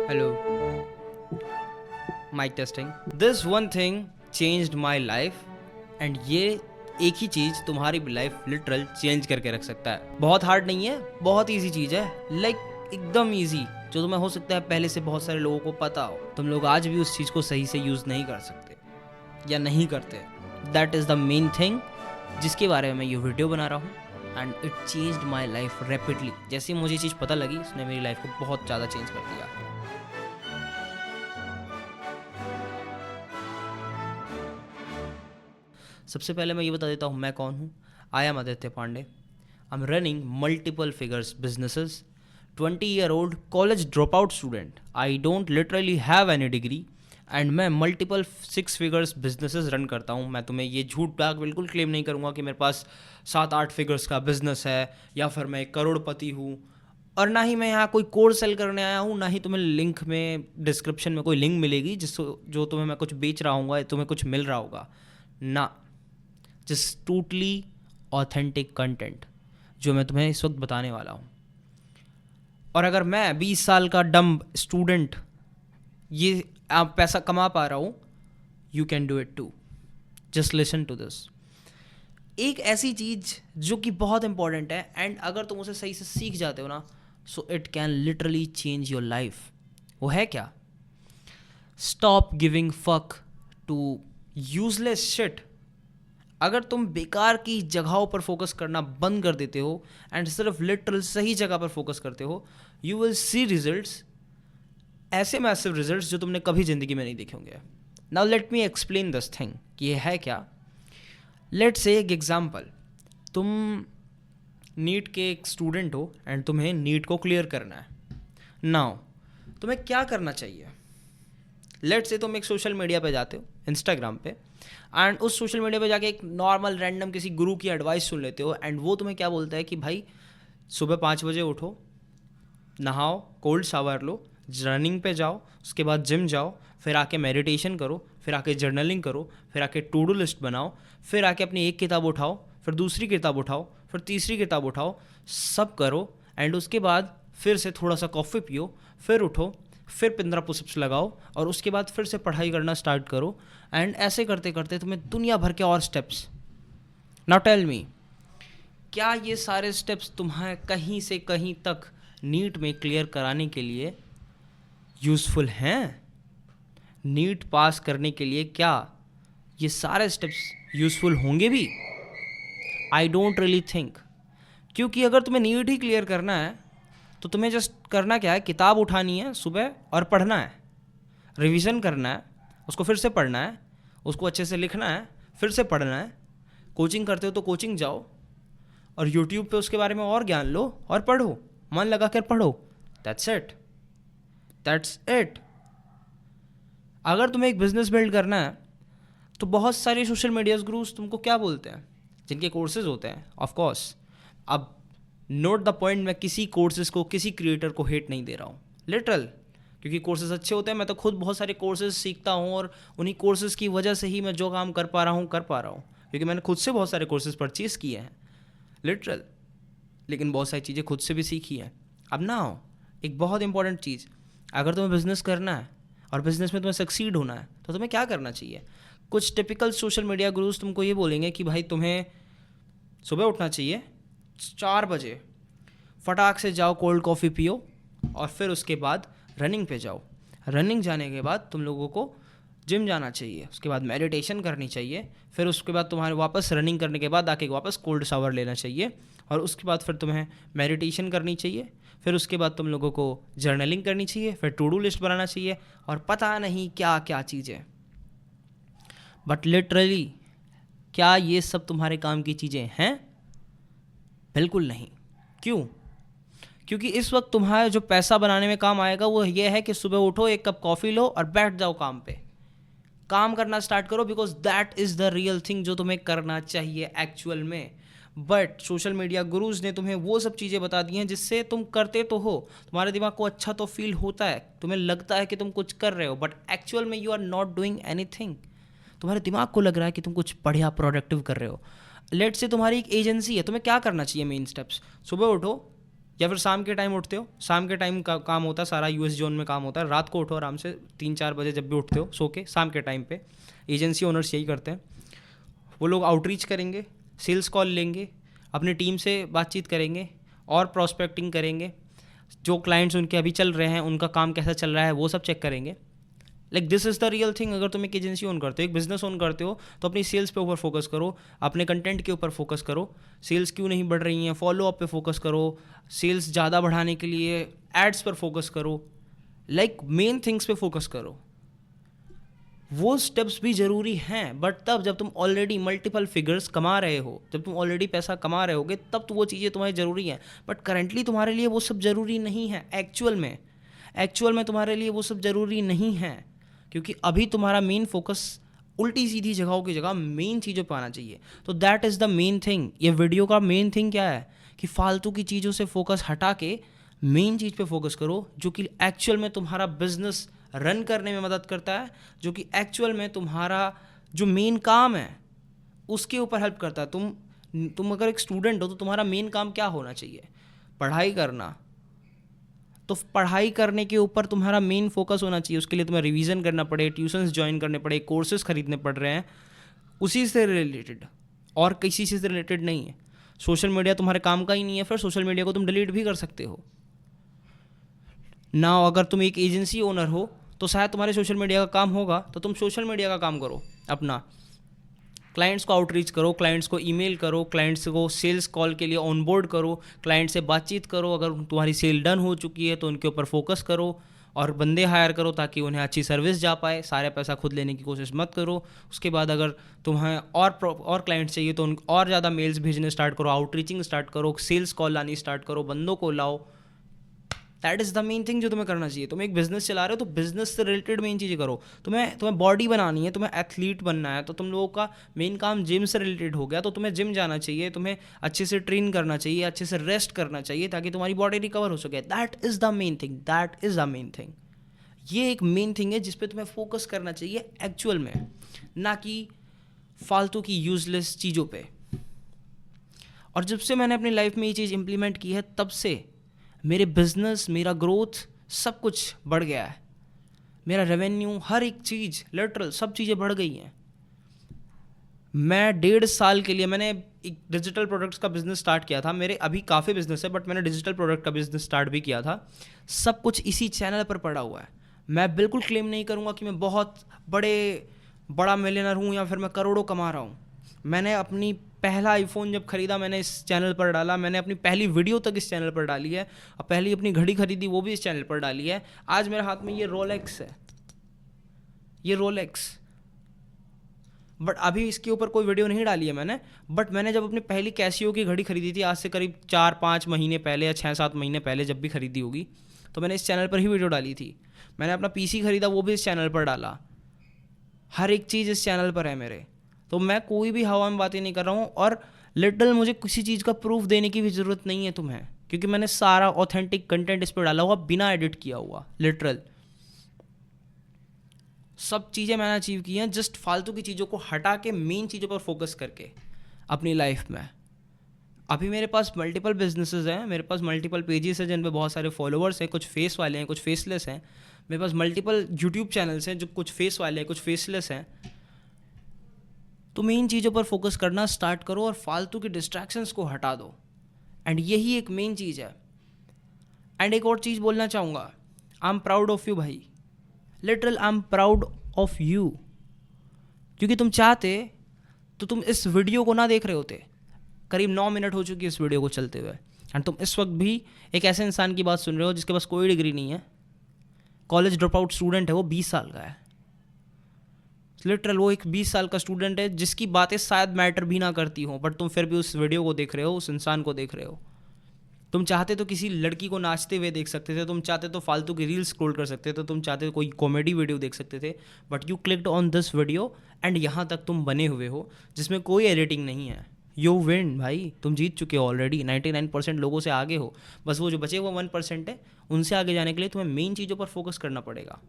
Hello, mic testing. This one thing changed my life and ये एक ही चीज तुम्हारी लाइफ लिटरल चेंज करके रख सकता है. बहुत हार्ड नहीं है, बहुत इजी चीज है, एकदम इजी, जो तुम्हें हो सकता है पहले से बहुत सारे लोगों को पता हो. तुम लोग आज भी उस चीज को सही से यूज नहीं कर सकते या नहीं करते. That is the main thing जिसके बारे में मैं ये वीडियो बना रहा हूँ. And it changed my life rapidly. जैसे ही मुझे ये चीज़ पता लगी, उसने मेरी लाइफ को बहुत ज़्यादा चेंज कर दिया. सबसे पहले मैं ये बता देता हूँ मैं कौन हूँ. I am Aditya Pandey. I am running multiple figures businesses. 20-year-old college dropout student. I don't literally have any degree and मैं मल्टीपल 6 फिगर्स बिजनेसेस रन करता हूँ. मैं तुम्हें ये झूठ बात बिल्कुल क्लेम नहीं करूँगा कि मेरे पास 7-8 फिगर्स का बिजनेस है या फिर मैं एक करोड़पति हूँ. और ना ही मैं यहाँ कोई कोर्स सेल करने आया हूँ, ना ही तुम्हें लिंक में डिस्क्रिप्शन में कोई लिंक मिलेगी जो तुम्हें मैं कुछ बेच रहा हूँ, तुम्हें कुछ मिल रहा होगा ना. जस्ट टोटली ऑथेंटिक कंटेंट जो मैं तुम्हें इस वक्त बताने वाला हूँ. और अगर मैं 20 साल का डम्ब स्टूडेंट ये आप पैसा कमा पा रहा हूँ, you can do it too. Just listen to this. एक ऐसी चीज़ जो कि बहुत इंपॉर्टेंट है एंड अगर तुम उसे सही से सीख जाते हो ना, so it can literally change your life. वो है क्या? Stop giving fuck to useless shit. अगर तुम बेकार की जगहों पर फोकस करना बंद कर देते हो एंड सिर्फ लिटरल सही जगह पर फोकस करते हो, यू विल सी रिजल्ट्स, ऐसे मैसिव रिजल्ट्स जो तुमने कभी ज़िंदगी में नहीं देखे होंगे. Now let me explain this thing कि ये है क्या. लेट्स से एक एग्जांपल, तुम नीट के एक स्टूडेंट हो एंड तुम्हें नीट को क्लियर करना है. नाउ तुम्हें क्या करना चाहिए? लेट्स से तुम एक सोशल मीडिया पे जाते हो, इंस्टाग्राम पे, एंड उस सोशल मीडिया पे जाके एक नॉर्मल रैंडम किसी गुरु की एडवाइस सुन लेते हो एंड वो तुम्हें क्या बोलता है कि भाई सुबह 5 बजे उठो, नहाओ, कोल्ड शावर लो, रनिंग पे जाओ, उसके बाद जिम जाओ, फिर आके मेडिटेशन करो, फिर आके जर्नलिंग करो, फिर आके टू डू लिस्ट बनाओ, फिर आके अपनी एक किताब उठाओ, फिर दूसरी किताब उठाओ, फिर तीसरी किताब उठाओ, सब करो एंड उसके बाद फिर से थोड़ा सा कॉफ़ी पियो, फिर उठो, फिर 15 पुशअप्स लगाओ और उसके बाद फिर से पढ़ाई करना स्टार्ट करो. एंड ऐसे करते करते तुम्हें दुनिया भर के और स्टेप्स. नाउ टेल मी, क्या ये सारे स्टेप्स तुम्हें कहीं से कहीं तक नीट में क्लियर कराने के लिए यूज़फुल हैं? नीट पास करने के लिए क्या ये सारे स्टेप्स यूज़फुल होंगे भी? I don't really think. क्योंकि अगर तुम्हें नीट ही क्लियर करना है तो तुम्हें जस्ट करना क्या है, किताब उठानी है सुबह और पढ़ना है, रिवीजन करना है, उसको फिर से पढ़ना है, उसको अच्छे से लिखना है, फिर से पढ़ना है. कोचिंग करते हो तो कोचिंग जाओ और यूट्यूब पे उसके बारे में और ज्ञान लो और पढ़ो, मन लगा कर पढ़ो. That's it, that's it. अगर तुम्हें एक बिजनेस बिल्ड करना है तो बहुत सारे सोशल मीडिया गुरुज तुमको क्या बोलते हैं, जिनके कोर्सेज होते हैं. ऑफ कोर्स, अब नोट द पॉइंट, मैं किसी कोर्सेज को, किसी क्रिएटर को हेट नहीं दे रहा हूँ लिटरल, क्योंकि कोर्सेज अच्छे होते हैं. मैं तो खुद बहुत सारे कोर्सेज सीखता हूँ और उन्हीं कोर्सेज की वजह से ही मैं जो काम कर पा रहा हूँ क्योंकि मैंने खुद से बहुत सारे कोर्सेज परचेज़ किए हैं लिटरल. लेकिन बहुत सारी चीज़ें खुद से भी सीखी हैं. अब ना हो एक बहुत इंपॉर्टेंट चीज़, अगर तुम्हें बिज़नेस करना है और बिज़नेस में तुम्हें सक्सीड होना है तो तुम्हें क्या करना चाहिए. कुछ टिपिकल सोशल मीडिया गुरुज तुमको ये बोलेंगे कि भाई तुम्हें सुबह उठना चाहिए 4 बजे, फटाक से जाओ, कोल्ड कॉफ़ी पियो और फिर उसके बाद रनिंग पे जाओ. रनिंग जाने के बाद तुम लोगों को जिम जाना चाहिए, उसके बाद मेडिटेशन करनी चाहिए, फिर उसके बाद तुम्हारे वापस रनिंग करने के बाद आके वापस कोल्ड शावर लेना चाहिए और उसके बाद फिर तुम्हें मेडिटेशन करनी चाहिए, फिर उसके बाद तुम लोगों को जर्नलिंग करनी चाहिए, फिर टू डू लिस्ट बनाना चाहिए और पता नहीं क्या क्या चीज़ें. बट लिटरली क्या ये सब तुम्हारे काम की चीज़ें हैं? बिल्कुल नहीं. क्यों? क्योंकि इस वक्त तुम्हारा जो पैसा बनाने में काम आएगा वो ये है कि सुबह उठो, एक कप कॉफ़ी लो और बैठ जाओ काम पे, काम करना स्टार्ट करो, because that is the real thing जो तुम्हें करना चाहिए एक्चुअल में. बट सोशल मीडिया गुरुज ने तुम्हें वो सब चीज़ें बता दी हैं जिससे तुम करते तो हो, तुम्हारे दिमाग को अच्छा तो फील होता है, तुम्हें लगता है कि तुम कुछ कर रहे हो, बट एक्चुअल में you are not doing anything. तुम्हारे दिमाग को लग रहा है कि तुम कुछ बढ़िया प्रोडक्टिव कर रहे हो. लेट से तुम्हारी एक एजेंसी है, तुम्हें क्या करना चाहिए? मेन स्टेप्स, सुबह उठो, या फिर शाम के टाइम उठते हो, शाम के टाइम का काम होता है सारा यूएस जोन में काम होता है, रात को उठो आराम से 3-4 बजे जब भी उठते हो सो के, शाम के टाइम पे एजेंसी ओनर्स यही करते हैं। वो लोग आउटरीच करेंगे, सेल्स कॉल लेंगे, अपनी टीम से बातचीत करेंगे और प्रॉस्पेक्टिंग करेंगे, जो क्लाइंट्स उनके अभी चल रहे हैं उनका काम कैसा चल रहा है वो सब चेक करेंगे। Like this is the real thing. अगर तुम एक एजेंसी ओन करते हो, एक बिजनेस ओन करते हो, तो अपनी सेल्स पे ऊपर फोकस करो, अपने कंटेंट के ऊपर फोकस करो, सेल्स क्यों नहीं बढ़ रही हैं, फॉलो अप पे फोकस करो, सेल्स ज़्यादा बढ़ाने के लिए एड्स पर फोकस करो, लाइक मेन थिंग्स पे फोकस करो। वो स्टेप्स भी ज़रूरी हैं, बट तब जब तुम ऑलरेडी मल्टीपल फिगर्स कमा रहे हो, जब तुम ऑलरेडी पैसा कमा रहे होगे, तब तो वो चीज़ें तुम्हारी ज़रूरी हैं। बट करंटली तुम्हारे लिए वो सब ज़रूरी नहीं है। एक्चुअल में तुम्हारे लिए वो सब ज़रूरी नहीं है, क्योंकि अभी तुम्हारा मेन फोकस उल्टी सीधी जगहों की जगह मेन चीज़ों पर आना चाहिए। तो that is the main thing. ये वीडियो का मेन थिंग क्या है कि फालतू की चीज़ों से फोकस हटा के मेन चीज़ पे फोकस करो, जो कि एक्चुअल में तुम्हारा बिजनेस रन करने में मदद करता है, जो कि एक्चुअल में तुम्हारा जो मेन काम है उसके ऊपर हेल्प करता है। तुम अगर एक स्टूडेंट हो तो तुम्हारा मेन काम क्या होना चाहिए? पढ़ाई करना। तो पढ़ाई करने के ऊपर तुम्हारा मेन फोकस होना चाहिए। उसके लिए तुम्हें रिवीजन करना पड़े, ट्यूशन्स ज्वाइन करने पड़े, कोर्सेज खरीदने पड़ रहे हैं, उसी से रिलेटेड और किसी से रिलेटेड नहीं है। सोशल मीडिया तुम्हारे काम का ही नहीं है, फिर सोशल मीडिया को तुम डिलीट भी कर सकते हो ना। अगर तुम एक एजेंसी ओनर हो तो शायद तुम्हारे सोशल मीडिया का काम होगा, तो तुम सोशल मीडिया का काम करो अपना, क्लाइंट्स को आउटरीच करो, क्लाइंट्स को ईमेल करो, क्लाइंट्स को सेल्स कॉल के लिए ऑनबोर्ड करो, क्लाइंट से बातचीत करो। अगर तुम्हारी सेल डन हो चुकी है तो उनके ऊपर फोकस करो और बंदे हायर करो ताकि उन्हें अच्छी सर्विस जा पाए। सारा पैसा खुद लेने की कोशिश मत करो। उसके बाद अगर तुम्हें और क्लाइंट्स चाहिए तो उन और ज़्यादा मेल्स भेजने स्टार्ट करो, आउटरीचिंग स्टार्ट करो, सेल्स कॉल लानी स्टार्ट करो, बंदों को लाओ। That is the main thing जो तुम्हें करना चाहिए। तुम एक बिजनेस चला रहे हो तो बिजनेस से रिलेटेड मेन चीज़ें करो। तुम्हें बॉडी बनानी है, तुम्हें एथलीट बनना है, तो तुम लोगों का मेन काम जिम से रिलेटेड हो गया, तो तुम्हें जिम जाना चाहिए, तुम्हें अच्छे से ट्रेन करना चाहिए, अच्छे से रेस्ट करना चाहिए ताकि तुम्हारी बॉडी रिकवर हो सके। That is the main thing, that is the main thing. ये एक मेन थिंग है जिस पे तुम्हें फोकस करना चाहिए एक्चुअल में, ना कि फालतू की यूजलेस चीज़ों पे। और जब से मैंने अपनी लाइफ में ये चीज़ इंप्लीमेंट की है, तब से मेरे बिजनेस, मेरा ग्रोथ, सब कुछ बढ़ गया है। मेरा रेवेन्यू, हर एक चीज़, लिटरल सब चीज़ें बढ़ गई हैं। मैं 1.5 साल के लिए मैंने एक डिजिटल प्रोडक्ट्स का बिज़नेस स्टार्ट किया था। मेरे अभी काफ़ी बिजनेस है, बट मैंने डिजिटल प्रोडक्ट का बिज़नेस स्टार्ट भी किया था। सब कुछ इसी चैनल पर पड़ा हुआ है। मैं बिल्कुल क्लेम नहीं करूँगा कि मैं बहुत बड़ा मिलियनर हूँ या फिर मैं करोड़ों कमा रहा हूँ। मैंने अपनी पहला आईफोन जब ख़रीदा मैंने इस चैनल पर डाला, मैंने अपनी पहली वीडियो तक इस चैनल पर डाली है, और पहली अपनी घड़ी खरीदी वो भी इस चैनल पर डाली है। आज मेरे हाथ में ये रोलेक्स है, ये रोलेक्स, बट अभी इसके ऊपर कोई वीडियो नहीं डाली है मैंने। बट मैंने जब अपनी पहली कैसियो की घड़ी खरीदी थी, आज से करीब 4-5 महीने पहले या 6-7 महीने पहले, जब भी खरीदी होगी, तो मैंने इस चैनल पर ही वीडियो डाली थी। मैंने अपना पीसी खरीदा, वो भी इस चैनल पर डाला। हर एक चीज़ इस चैनल पर है मेरे। तो मैं कोई भी हवा में बातें नहीं कर रहा हूँ, और लिटरल मुझे किसी चीज़ का प्रूफ देने की भी ज़रूरत नहीं है तुम्हें, क्योंकि मैंने सारा ऑथेंटिक कंटेंट इस पर डाला हुआ, बिना एडिट किया हुआ। लिटरल सब चीज़ें मैंने अचीव की हैं, जस्ट फालतू की चीज़ों को हटा के मेन चीज़ों पर फोकस करके अपनी लाइफ में। अभी मेरे पास मल्टीपल बिजनेसेस हैं, मेरे पास मल्टीपल पेजेस हैं जिन पे बहुत सारे फॉलोअर्स हैं, कुछ फेस वाले हैं, कुछ फेसलेस हैं। मेरे पास मल्टीपल यूट्यूब चैनल्स हैं जो कुछ फेस वाले हैं, कुछ फेसलेस हैं। तो मेन चीज़ों पर फोकस करना स्टार्ट करो और फालतू की डिस्ट्रैक्शंस को हटा दो। एंड यही एक मेन चीज़ है। एंड एक और चीज़ बोलना चाहूँगा, I am proud of you भाई, literal I am proud of you. क्योंकि तुम चाहते तो तुम इस वीडियो को ना देख रहे होते। करीब 9 मिनट हो चुकी है इस वीडियो को चलते हुए, एंड तुम इस वक्त भी एक ऐसे इंसान की बात सुन रहे हो जिसके पास कोई डिग्री नहीं है, कॉलेज ड्रॉप आउट स्टूडेंट है, वो 20 साल का है। लिटरल वो एक 20 साल का स्टूडेंट है जिसकी बातें शायद मैटर भी ना करती हों, बट तुम फिर भी उस वीडियो को देख रहे हो, उस इंसान को देख रहे हो। तुम चाहते तो किसी लड़की को नाचते हुए देख सकते थे, तुम चाहते तो फालतू की रील्स स्क्रॉल कर सकते थे, तुम चाहते तो कोई कॉमेडी वीडियो देख सकते थे, but you clicked on this video and यहाँ तक तुम बने हुए हो जिसमें कोई एडिटिंग नहीं है। यू विन भाई, तुम जीत चुके हो ऑलरेडी। 99% लोगों से आगे हो। बस वो जो बचे हुए 1% है, उनसे आगे जाने के लिए तुम्हें मेन चीज़ों पर फोकस करना पड़ेगा।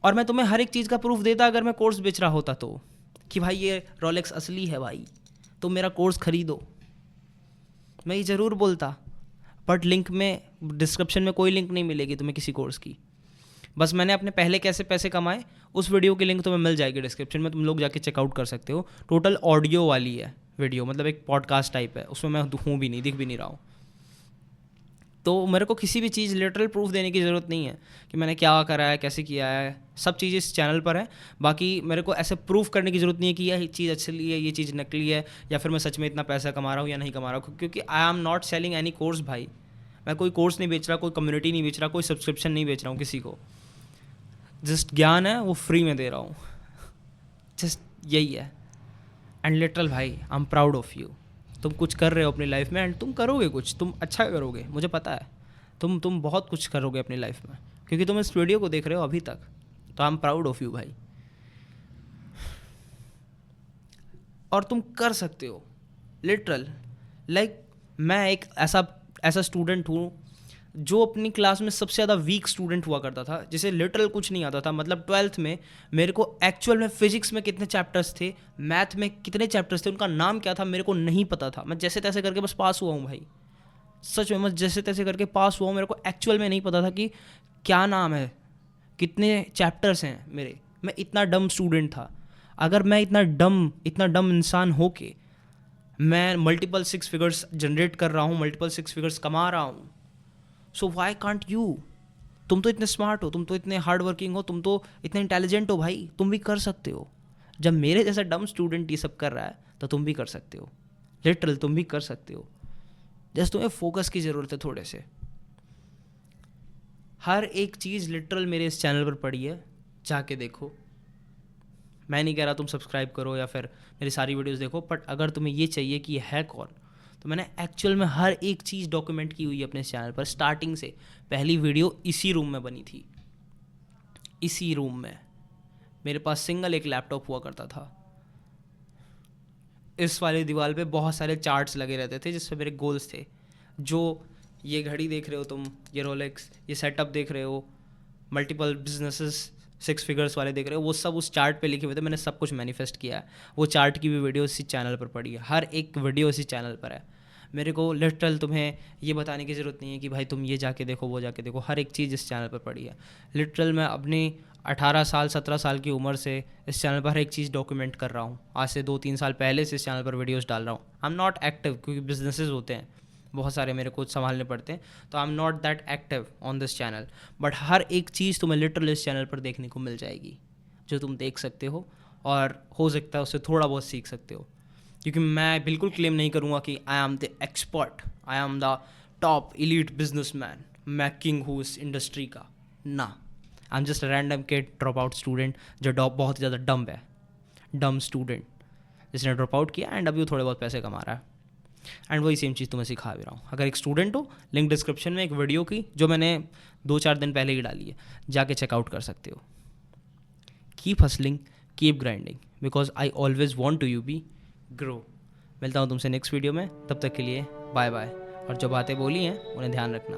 और मैं तुम्हें हर एक चीज़ का प्रूफ देता अगर मैं कोर्स बेच रहा होता तो, कि भाई ये रोलेक्स असली है भाई, तुम मेरा कोर्स खरीदो, मैं ये ज़रूर बोलता। बट लिंक में, डिस्क्रिप्शन में कोई लिंक नहीं मिलेगी तुम्हें किसी कोर्स की। बस मैंने अपने पहले कैसे पैसे कमाए उस वीडियो की लिंक तुम्हें मिल जाएगी डिस्क्रिप्शन में, तुम लोग जाके चेकआउट कर सकते हो। टोटल ऑडियो वाली है वीडियो, मतलब एक पॉडकास्ट टाइप है, उसमें मैं हूँ भी नहीं, दिख भी नहीं रहा हूँ। तो मेरे को किसी भी चीज़ लिटरल प्रूफ देने की ज़रूरत नहीं है कि मैंने क्या करा है, कैसे किया है, सब चीज़ इस चैनल पर है। बाकी मेरे को ऐसे प्रूफ करने की ज़रूरत नहीं है कि यह चीज़ असली है, ये चीज़ नकली है, या फिर मैं सच में इतना पैसा कमा रहा हूँ या नहीं कमा रहा हूँ, क्योंकि आई am not selling any course भाई। मैं कोई कोर्स नहीं बेच रहा, कोई कम्युनिटी नहीं बेच रहा, कोई सब्सक्रिप्शन नहीं बेच रहा हूँ किसी को। जस्ट ज्ञान है वो फ्री में दे रहा हूँ, जस्ट यही है। एंड लिटरल भाई आई एम प्राउड ऑफ यू। तुम कुछ कर रहे हो अपनी लाइफ में, एंड तुम करोगे कुछ, तुम अच्छा करोगे, मुझे पता है। तुम बहुत कुछ करोगे अपनी लाइफ में, क्योंकि तुम इस वीडियो को देख रहे हो अभी तक। तो I am proud of you भाई। और तुम कर सकते हो लिटरल। लाइक मैं एक ऐसा स्टूडेंट हूँ जो अपनी क्लास में सबसे ज़्यादा वीक स्टूडेंट हुआ करता था, जिसे लिटरल कुछ नहीं आता था। मतलब 12th में मेरे को एक्चुअल में फिजिक्स में कितने चैप्टर्स थे, मैथ में कितने चैप्टर्स थे, उनका नाम क्या था मेरे को नहीं पता था। मैं जैसे तैसे करके बस पास हुआ हूँ भाई, सच में मैं जैसे तैसे करके पास हुआ हूँ। मेरे को एक्चुअल में नहीं पता था कि क्या नाम है, कितने चैप्टर्स हैं मेरे। मैं इतना डम स्टूडेंट था। अगर मैं इतना डम इंसान हो के मैं मल्टीपल 6 फिगर्स जनरेट कर रहा हूँ, मल्टीपल 6 फिगर्स कमा रहा हूँ, सो वाई कांट यू? तुम तो इतने स्मार्ट हो, तुम तो इतने हार्ड वर्किंग हो, तुम तो इतने इंटेलिजेंट हो भाई, तुम भी कर सकते हो। जब मेरे जैसा डम स्टूडेंट ये सब कर रहा है तो तुम भी कर सकते हो। लिटरल तुम भी कर सकते हो। जैसे तुम्हें फोकस की ज़रूरत है थोड़े से। हर एक चीज़ लिटरल मेरे इस चैनल पर पड़ी है, जाके देखो। मैं नहीं कह रहा तुम सब्सक्राइब करो या फिर मेरी सारी वीडियोस देखो, बट अगर तुम्हें ये चाहिए कि ये है कौन, तो मैंने एक्चुअल में हर एक चीज़ डॉक्यूमेंट की हुई है अपने चैनल पर। स्टार्टिंग से पहली वीडियो इसी रूम में बनी थी, इसी रूम में। मेरे पास सिंगल एक लैपटॉप हुआ करता था। इस वाली दीवार पे बहुत सारे चार्ट्स लगे रहते थे जिससे मेरे गोल्स थे। जो ये घड़ी देख रहे हो तुम, ये रोलेक्स, ये सेटअप देख रहे हो, मल्टीपल बिजनेसेस 6 फिगर्स वाले देख रहे हो, वो सब उस चार्ट पे लिखे हुए थे। मैंने सब कुछ मैनिफेस्ट किया है। वो चार्ट की भी वीडियो इसी चैनल पर पड़ी है, हर एक वीडियो इसी चैनल पर है। मेरे को लिटरल तुम्हें ये बताने की ज़रूरत नहीं है कि भाई तुम ये जाके देखो, वो जाके देखो। हर एक चीज़ इस चैनल पर पड़ी है। लिटरल मैं अपनी 18 साल 17 साल की उम्र से इस चैनल पर हर एक चीज़ डॉक्यूमेंट कर रहा हूँ। आज से 2-3 साल पहले से इस चैनल पर वीडियोस डाल रहा हूँ। आई एम नॉट एक्टिव, क्योंकि बिजनेसेस होते हैं बहुत सारे मेरे को संभालने पड़ते हैं, तो I am not that active on this channel. But हर एक चीज़ तुम्हें लिटरल इस चैनल पर देखने को मिल जाएगी, जो तुम देख सकते हो, और हो सकता है उससे थोड़ा बहुत सीख सकते हो। क्योंकि मैं बिल्कुल क्लेम नहीं करूँगा कि I am the expert, I am the top elite businessman, मैं किंग हूँ इस इंडस्ट्री का। ना, I am just random kid, drop out student, जो बहुत ही ज़्यादा डम है, डम स्टूडेंट जिसने ड्रॉप आउट किया एंड अभी वो थोड़े बहुत पैसे कमा रहा है। एंड वही सेम चीज़ तुम्हें सिखा भी रहा हूँ। अगर एक स्टूडेंट हो, लिंक डिस्क्रिप्शन में एक वीडियो की जो मैंने 2-4 दिन पहले ही डाली है, जाके चेकआउट कर सकते हो। Keep hustling, keep grinding, because I always want to you be grow. मिलता हूँ तुमसे नेक्स्ट वीडियो में, तब तक के लिए बाय बाय। और जो बातें बोली हैं उन्हें ध्यान रखना।